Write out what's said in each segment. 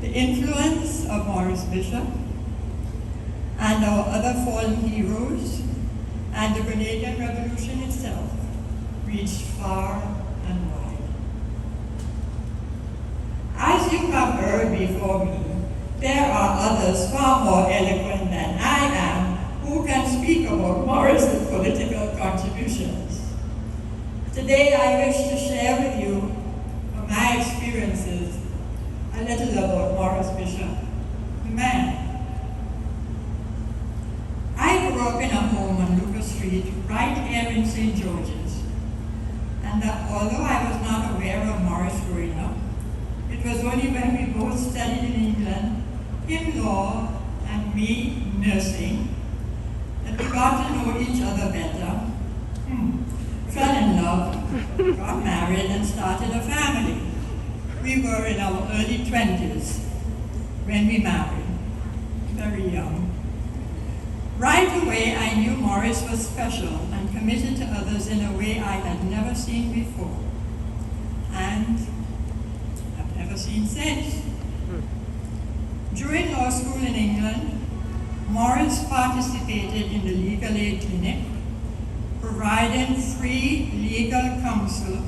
The influence of Maurice Bishop and our other fallen heroes and the Grenadian Revolution itself reached far and wide. As you have heard before me, there are others far more eloquent than I am who can speak about Maurice's political contributions. Today I wish to share with you from my experiences a little about Maurice Bishop, the man. I grew up in a home on Lucas Street, right here in St. George's, and that although I was not aware of Maurice growing up, it was only when we both studied in England, him law and me nursing, that we got to know each other better, fell in love, got married and started a family. We were in our early 20s when we married, very young. Right away I knew Maurice was special and committed to others in a way I had never seen before, and have never seen since. During law school in England, Maurice participated in the legal aid clinic, providing free legal counsel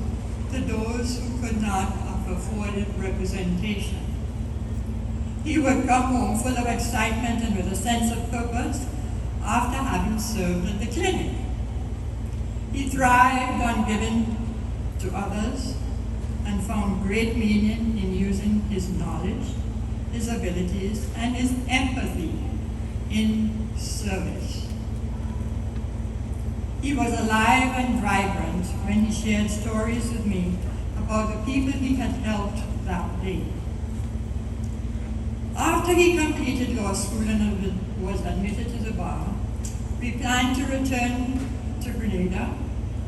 to those who could not have afforded representation. He would come home full of excitement and with a sense of purpose after having served at the clinic. He thrived on giving to others and found great meaning in using his knowledge, his abilities, and his empathy in service. He was alive and vibrant when he shared stories with me about the people he had helped that day. After he completed law school and was admitted to the bar, we planned to return to Grenada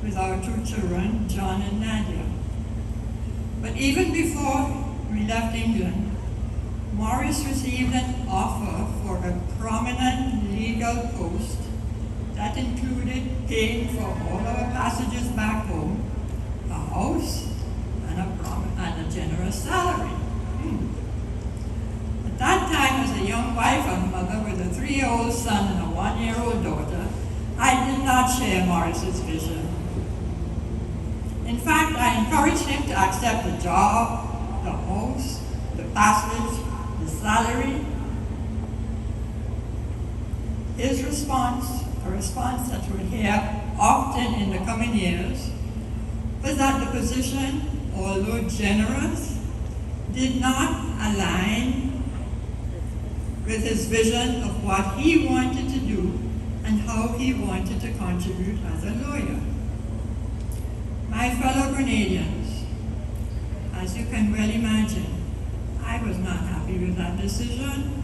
with our two children, John and Nadia. But even before we left England, Maurice received an offer for a prominent legal post that included paying for all our passages back home, a house, and a generous salary. At that time, as a young wife and mother with a 3-year-old son and a 1-year-old daughter, I did not share Maurice's vision. In fact, I encouraged him to accept the job, the house, the passage, the salary. His response, a response that we'll hear often in the coming years, was that the position, although generous, did not align with his vision of what he wanted to do and how he wanted to contribute as a lawyer. My fellow Grenadians, as you can well imagine, I was not happy with that decision.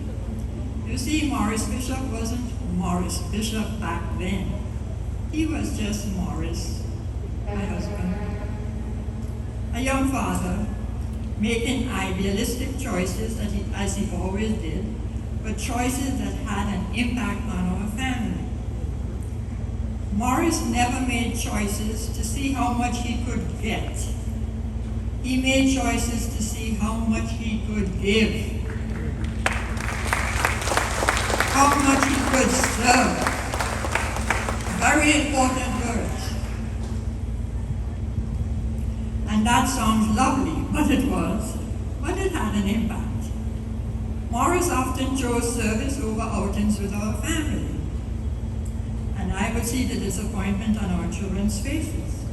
You see, Maurice Bishop wasn't Maurice Bishop back then. He was just Maurice, my husband. A young father, making idealistic choices as he always did, but choices that had an impact on our family. Maurice never made choices to see how much he could get. He made choices to see how much he could give, how much he could serve. Very important words. And that sounds lovely, but it had an impact. Maurice often chose service over outings with our family, and I would see the disappointment on our children's faces.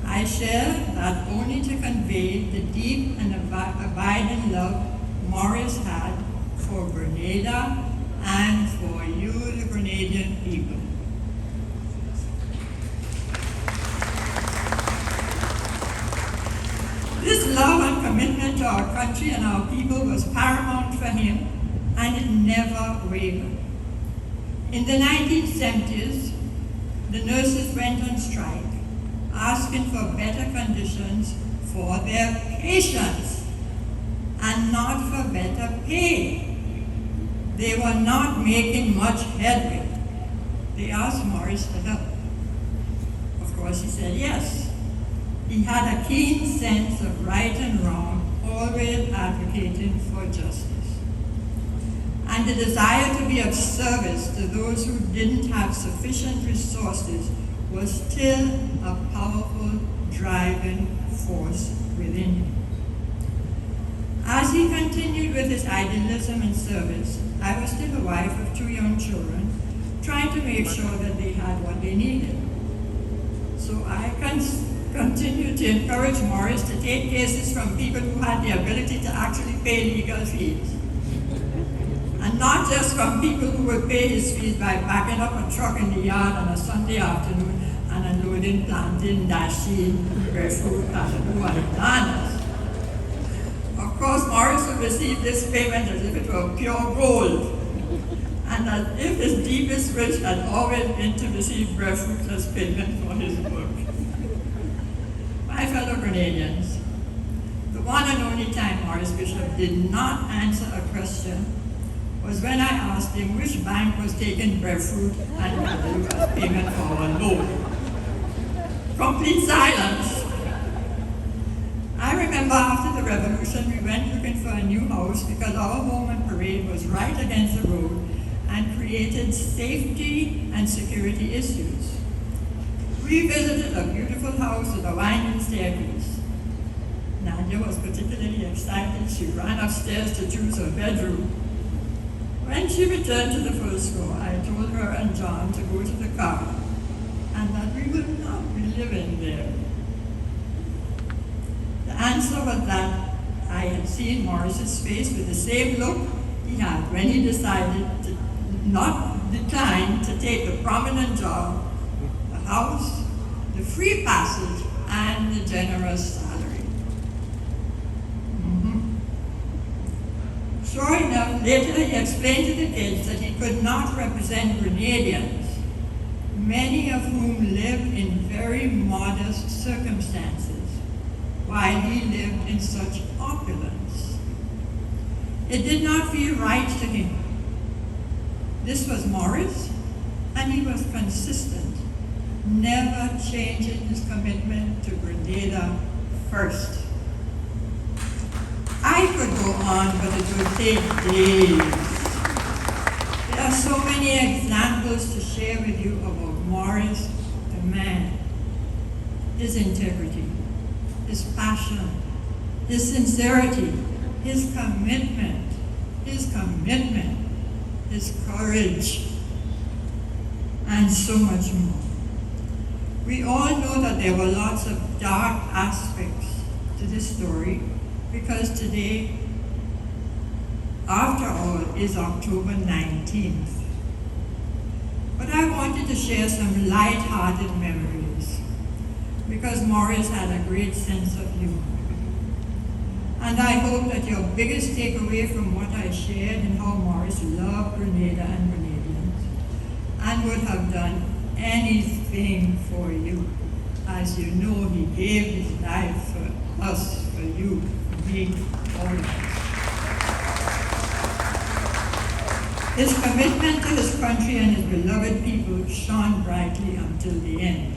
I share that only to convey the deep and abiding love Maurice had for Grenada and for you, the Grenadian people. This love and commitment to our country and our people was paramount for him, and it never wavered. In the 1970s, the nurses went on strike, asking for better conditions for their patients and not for better pay. They were not making much headway. They asked Maurice to help. Of course, he said yes. He had a keen sense of right and wrong, always advocating for justice. And the desire to be of service to those who didn't have sufficient resources was still a powerful driving force within him. As he continued with his idealism and service, I was still the wife of 2 young children, trying to make sure that they had what they needed. So I continued to encourage Maurice to take cases from people who had the ability to actually pay legal fees. And not just from people who would pay his fees by backing up a truck in the yard on a Sunday afternoon and unloading plantain, dasheen, breadfruit, cashew, and bananas. Of course, Maurice would receive this payment as if it were pure gold, and as if his deepest wish had always been to receive breadfruit as payment for his work. My fellow Grenadians, the one and only time Maurice Bishop did not answer a question was when I asked him which bank was taking breadfruit and cashew as payment for our loan. Complete silence. I remember after the revolution, we went looking for a new house because our home and parade was right against the road and created safety and security issues. We visited a beautiful house with a winding staircase. Nadia was particularly excited. She ran upstairs to choose her bedroom. When she returned to the first floor, I told her and John to go to the car and that we would not be living there. The answer was that I had seen Maurice's face with the same look he had when he decided to not decline to take the prominent job, the house, the free passage, and the generous salary. Sure enough, later he explained to the kids that he could not represent Grenadians, many of whom lived in very modest circumstances, while he lived in such opulence. It did not feel right to him. This was Maurice, and he was consistent, never changing his commitment to Grenada first. I could go on, but it would take days. There are so many examples to share with you about Maurice, the man, his integrity, his passion, his sincerity, his commitment, his courage, and so much more. We all know that there were lots of dark aspects to this story because today, after all, is October 19th. But I wanted to share some light-hearted memories because Maurice had a great sense of humor. And I hope that your biggest takeaway from what I shared and how Maurice loved Grenada and Grenadians and would have done anything for you. As you know, he gave his life for us, for you, for me, all of us. His commitment to his country and his beloved people shone brightly until the end.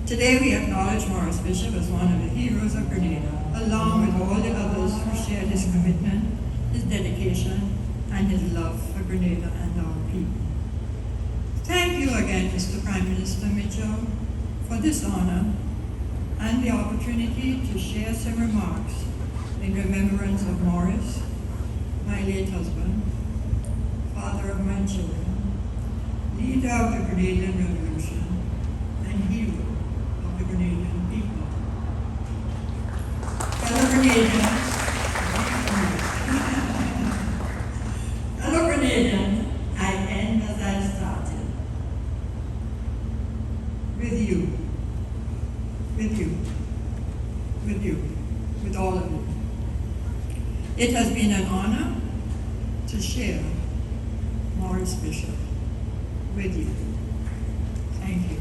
Today we acknowledge Maurice Bishop as one of the heroes of Grenada, along with all the others who shared his commitment, his dedication, and his love for Grenada and our people. Thank you again, Mr. Prime Minister Mitchell, for this honor and the opportunity to share some remarks in remembrance of Maurice, my late husband, father of my children, leader of the Grenadian Revolution, and hero of the Grenadian people. Fellow Grenadians, I end as I started. With all of you. It has been an honor to share Maurice Bishop with you. Thank you.